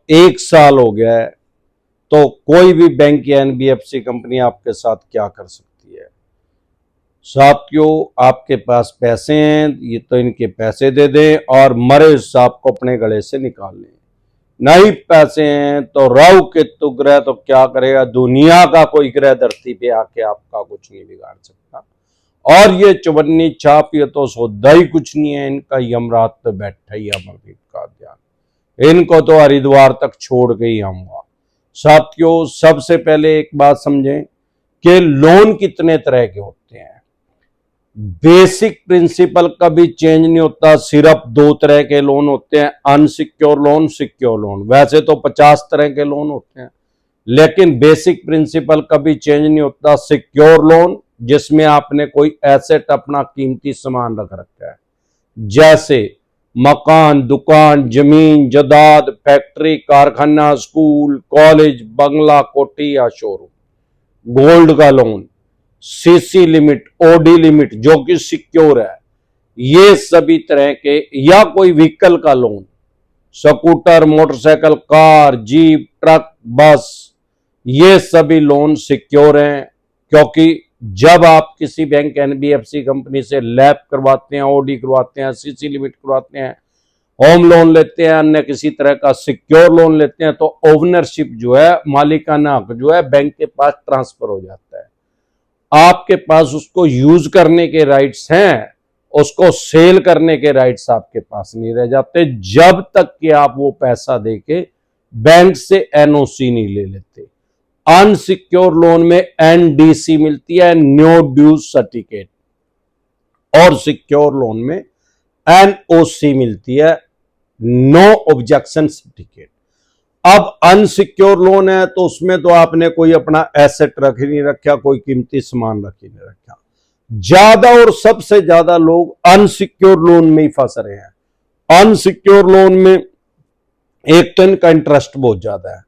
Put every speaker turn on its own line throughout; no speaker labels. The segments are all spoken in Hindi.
1 साल हो गया है, तो कोई भी बैंक या एनबीएफसी कंपनी आपके साथ क्या कर सकती है? साथियों, आपके पास पैसे हैं, ये तो इनके पैसे दे दें और मरे सांप को अपने गले से निकाल लें। नहीं पैसे हैं तो राहु केतु ग्रह तो क्या करेगा, दुनिया का कोई ग्रह धरती पे आके आपका कुछ नहीं बिगाड़ सकता। और ये चवन्नी छाप, ये तो सौदा ही कुछ नहीं है इनका। यमराज तो बैठा ही अमरदीप का ध्यान, इनको तो हरिद्वार तक छोड़ के ही आऊंगा। साथियों, सबसे पहले एक बात समझें कि लोन कितने तरह के होते हैं। बेसिक प्रिंसिपल कभी चेंज नहीं होता। सिर्फ 2 तरह के लोन होते हैं, अनसिक्योर लोन, सिक्योर लोन। वैसे तो 50 तरह के लोन होते हैं, लेकिन बेसिक प्रिंसिपल कभी चेंज नहीं होता। सिक्योर लोन, जिसमें आपने कोई एसेट, अपना कीमती सामान रख रखा है, जैसे मकान, दुकान, जमीन, जायदाद, फैक्ट्री, कारखाना, स्कूल, कॉलेज, बंगला, कोठी या शोरूम। गोल्ड का loan, CC limit, OD limit जो कि सिक्योर है, ये सभी तरह के, या कोई व्हीकल का loan, scooter, motorcycle, car, jeep, truck, बस, ये सभी लोन सिक्योर हैं। क्योंकि जब आप किसी बैंक, एनबीएफसी कंपनी से लैप करवाते हैं, ओडी करवाते हैं, सीसी लिमिट करवाते हैं, होम लोन लेते हैं, अन्य किसी तरह का सिक्योर लोन लेते हैं, तो ओनरशिप जो है, मालिकाना हक जो है, बैंक के पास ट्रांसफर हो जाता है। आपके पास उसको यूज करने के राइट्स हैं, उसको सेल करने के राइट्स आपके पास नहीं रह जाते, जब तक कि आप वो पैसा देके बैंक से एनओसी नहीं ले लेते। अनसिक्योर लोन में एनडीसी मिलती है, नो ड्यूज सर्टिफिकेट, और सिक्योर लोन में एनओसी मिलती है, नो ऑब्जेक्शन सर्टिफिकेट। अब अनसिक्योर लोन है तो उसमें तो आपने कोई अपना एसेट रख ही नहीं रखा, कोई कीमती सामान रख ही नहीं रखा। ज्यादा और सबसे ज्यादा लोग अनसिक्योर लोन में ही फंस रहे हैं। अनसिक्योर लोन में एक तो इनका इंटरेस्ट बहुत ज्यादा है।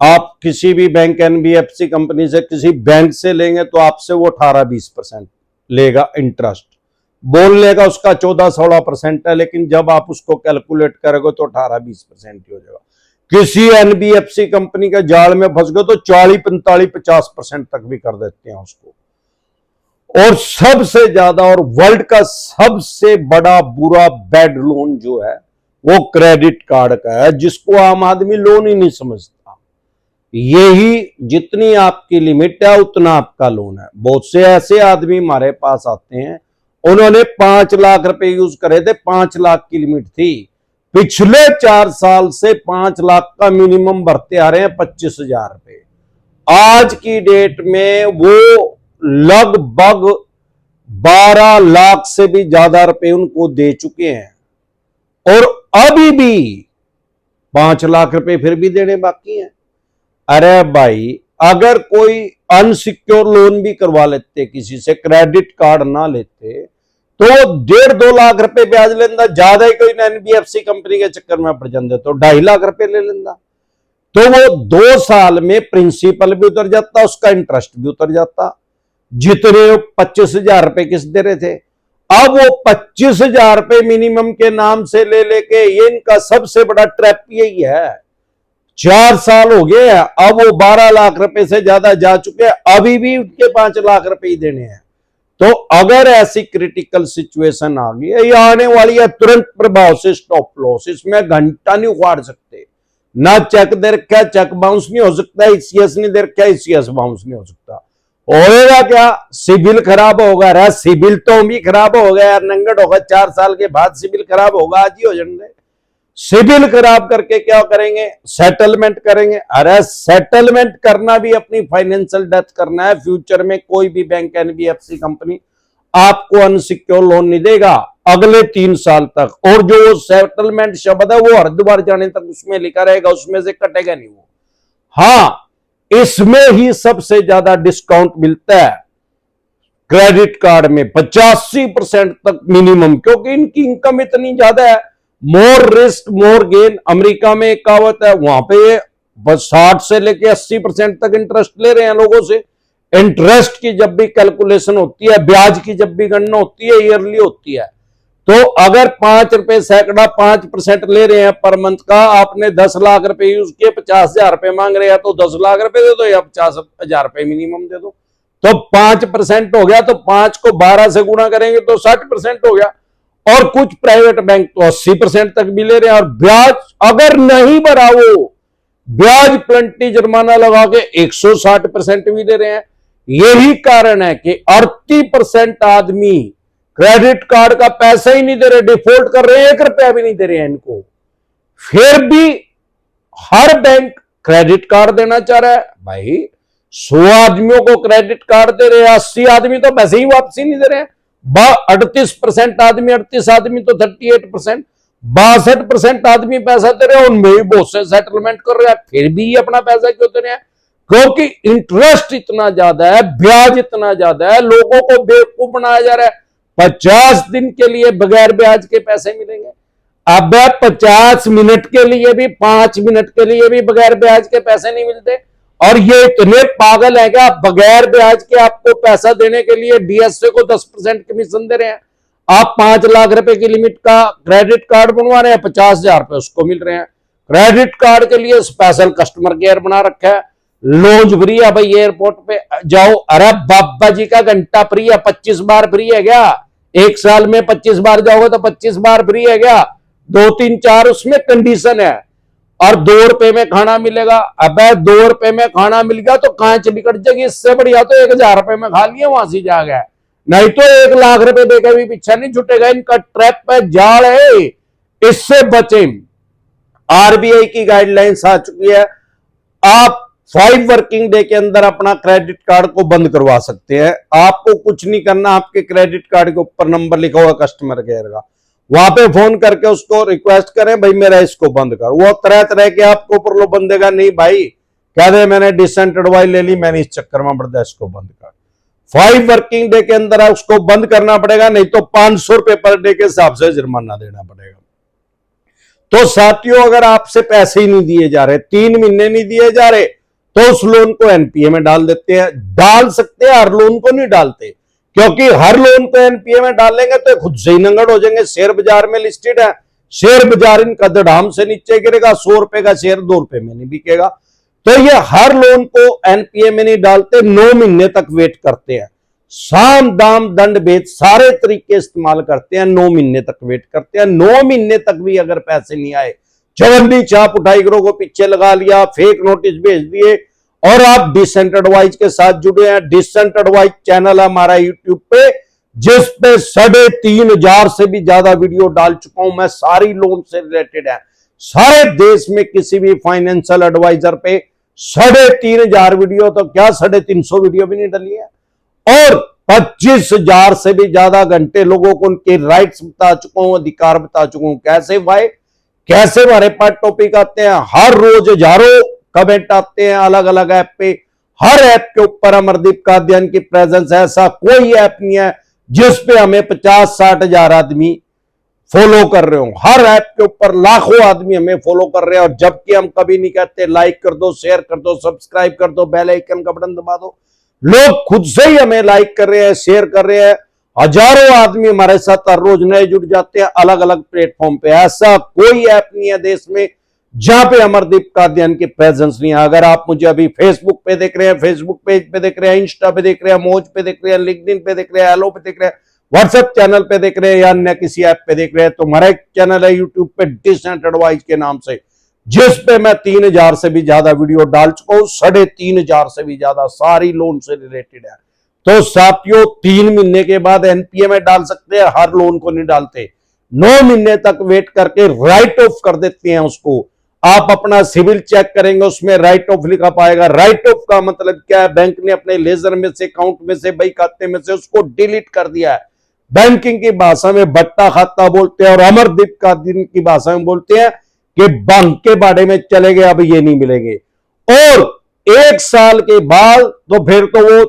आप किसी भी बैंक, एनबीएफसी कंपनी से, किसी बैंक से लेंगे तो आपसे वो 18-20% लेगा इंटरेस्ट। बोल लेगा उसका 14-16% है, लेकिन जब आप उसको कैलकुलेट करोगे तो 18-20% ही हो जाएगा। किसी एनबीएफसी कंपनी के जाल में फंस गए तो 40-45-50% तक भी कर देते हैं उसको। और सबसे ज्यादा और वर्ल्ड का सबसे बड़ा बुरा बैड लोन जो है वो क्रेडिट कार्ड का है, जिसको आम आदमी लोन ही नहीं समझता। यही जितनी आपकी लिमिट है उतना आपका लोन है। बहुत से ऐसे आदमी हमारे पास आते हैं, उन्होंने 5 लाख रुपए यूज करे थे, 5 लाख की लिमिट थी, पिछले 4 साल से 5 लाख का मिनिमम भरते आ रहे हैं, 25,000 रुपए। आज की डेट में वो लगभग 12 लाख से भी ज्यादा रुपए उनको दे चुके हैं, और अभी भी 5 लाख रुपए फिर भी देने बाकी हैं। अरे भाई, अगर कोई अनसिक्योर लोन भी करवा लेते किसी से, क्रेडिट कार्ड ना लेते, तो 1.5-2 लाख रुपए ब्याज लेंदा, ज्यादा ही कोई एनबीएफसी कंपनी के चक्कर में पड़ जाते तो 2.5 लाख रुपए ले लेंदा। तो वो 2 साल में प्रिंसिपल भी उतर जाता, उसका इंटरेस्ट भी उतर जाता। जितने 25,000 रुपए किस दे रहे थे, अब वो 25,000 रुपए मिनिमम के नाम से ले लेके, ये इनका सबसे बड़ा ट्रैप यही है। 4 साल हो गए, अब वो 12 लाख रुपए से ज्यादा जा चुके हैं, अभी भी उनके 5 लाख रुपए ही देने हैं। तो अगर ऐसी क्रिटिकल सिचुएशन आ गई है, ये आने वाली है, तुरंत प्रभाव से स्टॉप लॉस, इसमें घंटा नहीं उखाड़ सकते। ना चेक दे रखा, चेक बाउंस नहीं हो सकता, ईसीएस नहीं दे रखा, ईसीएस बाउंस नहीं हो सकता। होएगा क्या, सिबिल खराब होगा। रहा सिबिल तो भी खराब हो गया यार, नंगट होगा, 4 साल के बाद सिबिल खराब होगा, आज ही हो जाएंगे। सिबिल खराब करके क्या करेंगे, सेटलमेंट करेंगे। अरे सेटलमेंट करना भी अपनी फाइनेंशियल डेथ करना है। फ्यूचर में कोई भी बैंक, एनबीएफसी कंपनी आपको अनसिक्योर लोन नहीं देगा अगले 3 साल तक। और जो सेटलमेंट शब्द है वो हरिद्वार जाने तक उसमें लिखा रहेगा, उसमें से कटेगा नहीं वो। हाँ, इसमें ही सबसे ज्यादा डिस्काउंट मिलता है क्रेडिट कार्ड में, 85% तक मिनिमम, क्योंकि इनकी इनकम इतनी ज्यादा है। मोर रिस्क मोर गेन, अमेरिका में एक कहावत है, वहां पे 60 से लेके 80% तक इंटरेस्ट ले रहे हैं लोगों से। इंटरेस्ट की जब भी कैलकुलेशन होती है, ब्याज की जब भी गणना होती है, ईयरली होती है, तो अगर 5 रुपए सैकड़ा 5% ले रहे हैं पर मंथ का, आपने 10 लाख रुपए यूज किए, 50,000 रुपए मांग रहे हैं, तो 10 लाख रुपए दे दो या 50,000 रुपए मिनिमम दे दो। तो 5% हो गया, तो 5 को 12 से गुणा करेंगे तो 60% हो गया। और कुछ प्राइवेट बैंक तो 80% तक भी ले रहे हैं, और ब्याज अगर नहीं भरा वो ब्याज प्लंटी जुर्माना लगा के 160% भी दे रहे हैं। यही कारण है कि 38% आदमी क्रेडिट कार्ड का पैसा ही नहीं दे रहे, डिफॉल्ट कर रहे हैं, 1 रुपया भी नहीं दे रहे हैं इनको। फिर भी हर बैंक क्रेडिट कार्ड देना चाह रहा है। भाई 100 आदमियों को क्रेडिट कार्ड दे रहे हैं, 80 आदमी तो पैसे ही वापसी नहीं दे रहे हैं। 38% आदमी, 38 आदमी तो 38%, 62% आदमी पैसा दे रहे हैं, उनमें भी बहुत से सेटलमेंट कर रहे हैं, फिर भी अपना पैसा क्यों दे रहे हैं? क्योंकि इंटरेस्ट इतना ज्यादा है, ब्याज इतना ज्यादा है, लोगों को बेवकूफ बनाया जा रहा है। 50 दिन के लिए बगैर ब्याज के पैसे मिलेंगे। अब 50 मिनट के लिए भी, 5 मिनट के लिए भी बगैर ब्याज के पैसे नहीं मिलते। और ये इतने पागल है कि आप बगैर ब्याज के आपको पैसा देने के लिए डीएसए को 10% कमीशन दे रहे हैं। आप 5 लाख रुपए की लिमिट का क्रेडिट कार्ड बनवा रहे हैं, 50,000 रुपए उसको मिल रहे हैं। क्रेडिट कार्ड के लिए स्पेशल कस्टमर केयर बना रखा है, लॉन्च फ्री है। भाई एयरपोर्ट पे जाओ, अरे बाबा जी का घंटा फ्री है, 25 बार फ्री है क्या? 1 साल में 25 बार जाओगे तो 25 बार फ्री है क्या? 2 3 4 उसमें कंडीशन है। और 2 रुपए में खाना मिलेगा। अब 2 रुपए में खाना मिल गया तो कांच बिकट जाएगी, इससे बढ़िया तो 1,000 रुपए में खा लिए, वहां से जा गया। नहीं तो 1 लाख रुपए देकर भी पीछा नहीं छूटेगा। इनका ट्रैप पे जाल है, इससे बचें। आरबीआई की गाइडलाइंस आ चुकी है, आप 5 वर्किंग डे के अंदर अपना क्रेडिट कार्ड को बंद करवा सकते हैं। आपको कुछ नहीं करना, आपके क्रेडिट कार्ड के ऊपर नंबर लिखा हुआ कस्टमर केयर का, वहां पे फोन करके उसको रिक्वेस्ट करें, भाई मेरा इसको बंद कर। वो तरह तरह के आपको प्रलोभन देगा, नहीं भाई कह दे मैंने डिसेंट एडवाइस ले ली, मैंने इस चक्कर में पड़, इसको बंद कर। 5 वर्किंग डे के अंदर उसको बंद करना पड़ेगा, नहीं तो 500 रुपए पर डे के हिसाब से जुर्माना देना पड़ेगा। तो साथियों, अगर आपसे पैसे ही नहीं दिए जा रहे, 3 महीने नहीं दिए जा रहे, तो उस लोन को एनपीए में डाल देते हैं। डाल सकते हैं, हर लोन को नहीं डालते, क्योंकि हर लोन को एनपीए में डालेंगे तो खुद से ही नंगड़ हो जाएंगे। शेयर बाजार में लिस्टेड है, शेयर बाजार इनका धड़ाम से नीचे गिरेगा, 100 रुपए का शेयर 2 रुपए में नहीं बिकेगा। तो ये हर लोन को एनपीए में नहीं डालते, 9 महीने तक वेट करते हैं। साम दाम दंड भेद सारे तरीके इस्तेमाल करते हैं, 9 महीने तक वेट करते हैं। 9 महीने तक भी अगर पैसे नहीं आए, चवन्नी चाप उठाई करो को पीछे लगा लिया, फेक नोटिस भेज दिए, और आप डिसेंट एडवाइस के साथ जुड़े हैं। डिसेंट एडवाइस चैनल है हमारा यूट्यूब पे, जिस पे 3,500 से भी ज्यादा वीडियो डाल चुका हूं मैं, सारी लोन से रिलेटेड है। सारे देश में किसी भी फाइनेंशियल एडवाइजर पे 3,500 वीडियो, तो क्या 350 वीडियो भी नहीं डली है। और 25,000 से भी ज्यादा घंटे लोगों को उनके राइट्स बता चुका हूं, अधिकार बता चुका हूं। कैसे भाई, कैसे हमारे पास टॉपिक आते हैं, हर रोज हजारों कमेंट आते हैं अलग अलग ऐप पे। हर ऐप के ऊपर अमरदीप कादियान की प्रेजेंस है। ऐसा कोई ऐप नहीं है जिस पे हमें 50-60 हजार आदमी फॉलो कर रहे हो। हर ऐप के ऊपर लाखों आदमी हमें फॉलो कर रहे हैं, और जबकि हम कभी नहीं कहते लाइक कर दो, शेयर कर दो, सब्सक्राइब कर दो, बेल आइकन का बटन दबा दो। लोग खुद से ही हमें लाइक कर रहे हैं, शेयर कर रहे हैं। हजारों आदमी हमारे साथ हर रोज नए जुड़ जाते हैं अलग अलग प्लेटफॉर्म पे। ऐसा कोई ऐप नहीं है देश में जहां पे अमरदीप कादियान की प्रेजेंस नहीं है। अगर आप मुझे अभी फेसबुक पे देख रहे हैं, फेसबुक पेज पे देख रहे हैं, इंस्टा पे देख रहे हैं, मौज पे देख रहे हैं, लिंक्डइन पे देख रहे हैं, हेलो पे देख रहे हैं, व्हाट्सएप चैनल पे देख रहे हैं, या अन्य किसी ऐप पे देख रहे हैं, तो हमारा एक चैनल है यूट्यूब पे डिसेंट एडवाइस के नाम से, जिस पे मैं 3,000 से भी ज्यादा वीडियो डाल चुका हूं। 3,500 से भी ज्यादा सारी लोन से रिलेटेड है। तो साथियों, 3 महीने के बाद एनपीए में डाल सकते हैं, हर लोन को नहीं डालते। 9 महीने तक वेट करके राइट ऑफ कर देते हैं उसको। आप अपना सिविल चेक करेंगे, उसमें राइट ऑफ लिखा पाएगा। राइट ऑफ का मतलब क्या है? बैंक ने अपने लेजर में से, अकाउंट में से, बही खाते में से उसको डिलीट कर दिया है। बैंकिंग की भाषा में बट्टा खाता बोलते हैं, और अमरदीप कादियान की भाषा में बोलते हैं कि बैंक के बारे में चले गए, अब ये नहीं मिलेंगे। और 1 साल के बाद तो फिर तो वो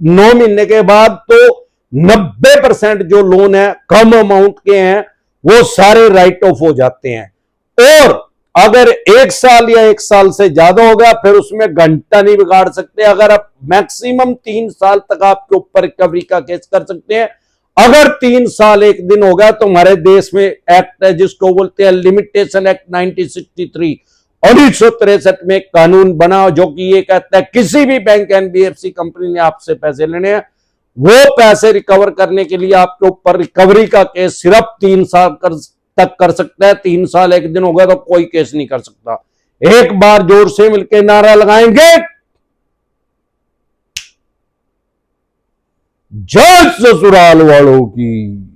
9 महीने के बाद तो 90% जो लोन है कम अमाउंट के हैं वो सारे राइट ऑफ हो जाते हैं। और अगर 1 साल या 1 साल से ज्यादा होगा, फिर उसमें घंटा नहीं बिगाड़ सकते। अगर आप मैक्सिमम 3 साल तक आपके ऊपर रिकवरी का केस कर सकते हैं। अगर 3 साल 1 दिन हो गया तो हमारे देश में एक्ट है जिसको बोलते हैं लिमिटेशन एक्ट 1963, 1963 में कानून बना जो कि ये कहता है किसी भी बैंक एनबीएफसी कंपनी ने आपसे पैसे लेने हैं, वो पैसे रिकवर करने के लिए आपके ऊपर रिकवरी का केस सिर्फ 3 साल तक कर सकता है। 3 साल 1 दिन हो गया तो कोई केस नहीं कर सकता। एक बार जोर से मिलकर नारा लगाएंगे, जय ससुराल वालों की।